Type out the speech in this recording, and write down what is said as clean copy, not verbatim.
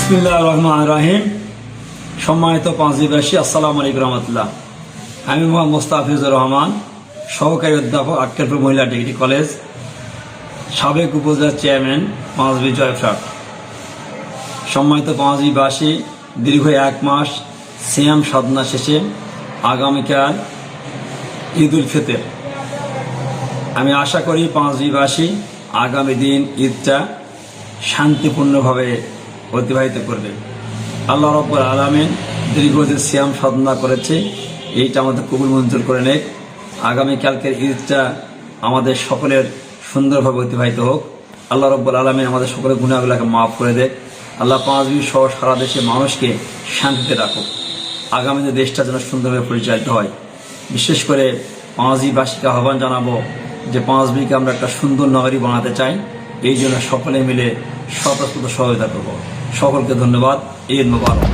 বিসমিল্লাহির রহমানির রহিম। সম্মানিত পাঁচবিবাসী, আসসালামু আলাইকুম রহমতুল্লাহ। আমি মোহাম্মদ মোস্তাফিজুর রহমান, সহকারী অধ্যাপক, আক্কেলপুর মহিলা ডিগ্রি কলেজ, সাবেক উপজেলা চেয়ারম্যান, পাঁচবি জয়ফ্রাট। সম্মানিত পাঁচবিবাসী, দীর্ঘ 1 মাস সিয়াম সাধনা শেষে আগামীকাল ঈদ উল ফিতর। আমি আশা করি পাঁচবিবাসী আগামী দিন ঈদটা শান্তিপূর্ণভাবে অতিবাহিত করবে। আল্লাহ রাব্বুল আলামিন দীর্ঘ যে সিয়াম সাধনা করেছে এইটা আমাদের কবুল মঞ্জুর করে নেক। আগামীকালকের ঈদটা আমাদের সকলের সুন্দরভাবে অতিবাহিত হোক। আল্লাহ রাব্বুল আলামিন আমাদের সকলের গুনাহগুলোকে মাফ করে দেয়। আল্লাহ পাঁচবি সহ সারা দেশের মানুষকে শান্তিতে রাখুক। আগামীতে দেশটা যেন সুন্দরভাবে পরিচালিত হয়। বিশেষ করে পাঁচবিবাসীকে আহ্বান জানাবো যে পাঁচবিকে আমরা একটা সুন্দর নগরী বানাতে চাই। এই জন্য সকলে মিলে স্বতঃস্ফূর্ত সহযোগিতা করব। সকলকে ধন্যবাদ। ঈদ মোবারক।